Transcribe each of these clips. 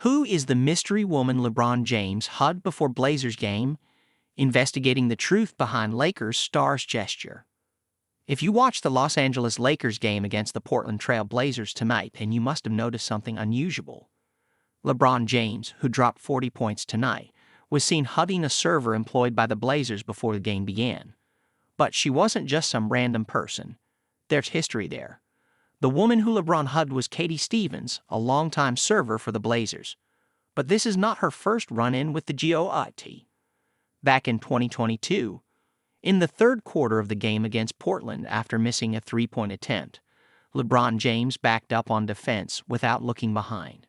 Who is the mystery woman LeBron James hugged before Blazers game? Investigating the truth behind Lakers star's gesture. If you watched the Los Angeles Lakers game against the Portland Trail Blazers tonight, then you must have noticed something unusual. LeBron James, who dropped 40 points tonight, was seen hugging a server employed by the Blazers before the game began. But she wasn't just some random person. There's history there. The woman who LeBron hugged was Katy Stevens, a longtime server for the Blazers. But this is not her first run-in with the GOAT. Back in 2022, in the third quarter of the game against Portland after missing a three-point attempt, LeBron James backed up on defense without looking behind.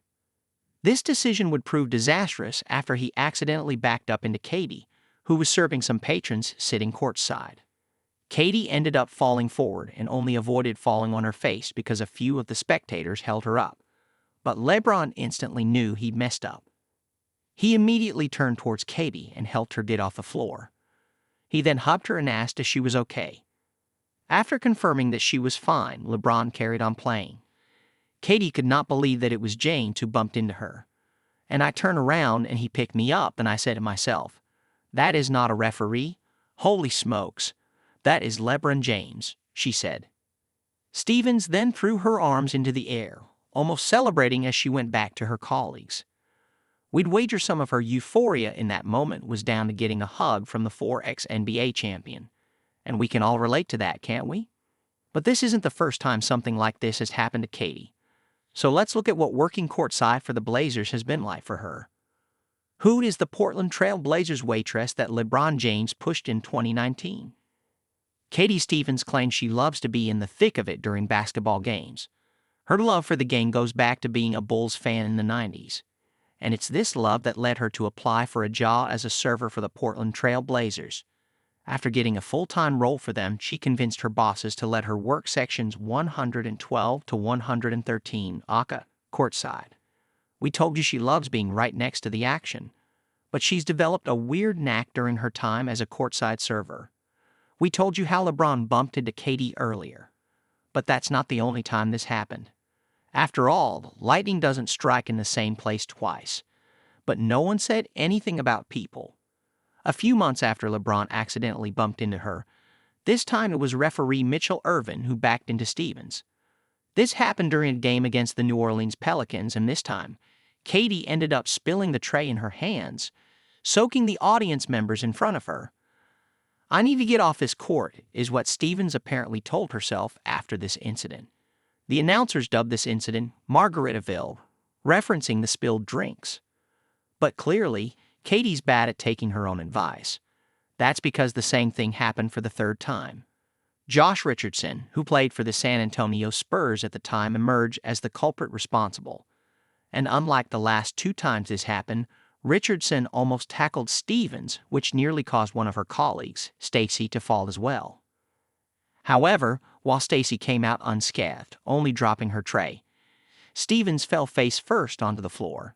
This decision would prove disastrous after he accidentally backed up into Katy, who was serving some patrons sitting courtside. Katy ended up falling forward and only avoided falling on her face because a few of the spectators held her up. But LeBron instantly knew he'd messed up. He immediately turned towards Katy and helped her get off the floor. He then hugged her and asked if she was okay. After confirming that she was fine, LeBron carried on playing. Katy could not believe that it was James who bumped into her. And I turned around and he picked me up and I said to myself, "That is not a referee. Holy smokes. That is LeBron James," she said. Stevens then threw her arms into the air, almost celebrating as she went back to her colleagues. We'd wager some of her euphoria in that moment was down to getting a hug from the 4x NBA champion. And we can all relate to that, can't we? But this isn't the first time something like this has happened to Katy. So let's look at what working courtside for the Blazers has been like for her. Who is the Portland Trail Blazers waitress that LeBron James pushed in 2019? Katy Stevens claims she loves to be in the thick of it during basketball games. Her love for the game goes back to being a Bulls fan in the 90s. And it's this love that led her to apply for a job as a server for the Portland Trail Blazers. After getting a full-time role for them, she convinced her bosses to let her work sections 112 to 113 ACA courtside. We told you she loves being right next to the action, but she's developed a weird knack during her time as a courtside server. We told you how LeBron bumped into Katy earlier, but that's not the only time this happened. After all, lightning doesn't strike in the same place twice. But no one said anything about people. A few months after LeBron accidentally bumped into her, this time it was referee Mitchell Irvin who backed into Stevens. This happened during a game against the New Orleans Pelicans, and this time, Katy ended up spilling the tray in her hands, soaking the audience members in front of her. "I need to get off this court," is what Stevens apparently told herself after this incident. The announcers dubbed this incident Margaritaville, referencing the spilled drinks. But clearly, Katy's bad at taking her own advice. That's because the same thing happened for the third time. Josh Richardson, who played for the San Antonio Spurs at the time, emerged as the culprit responsible. And unlike the last two times this happened, Richardson almost tackled Stevens, which nearly caused one of her colleagues, Stacey, to fall as well. However, while Stacey came out unscathed, only dropping her tray, Stevens fell face first onto the floor.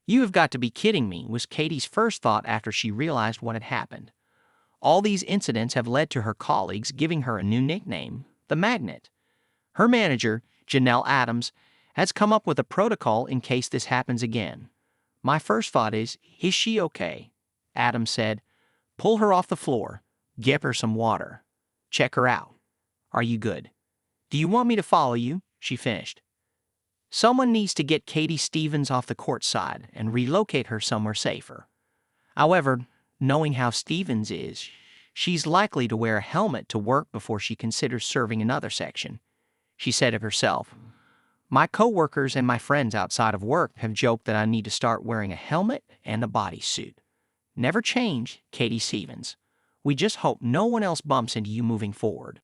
"You have got to be kidding me," was Katy's first thought after she realized what had happened. All these incidents have led to her colleagues giving her a new nickname, the Magnet. Her manager, Janelle Adams, has come up with a protocol in case this happens again. "My first thought is she okay?" Adams said. "Pull her off the floor. Give her some water. Check her out. Are you good? Do you want me to follow you?" she finished. Someone needs to get Katy Stevens off the court side and relocate her somewhere safer. However, knowing how Stevens is, she's likely to wear a helmet to work before she considers serving another section. She said of herself, "My coworkers and my friends outside of work have joked that I need to start wearing a helmet and a bodysuit. Never change, Katy Stevens. We just hope no one else bumps into you moving forward."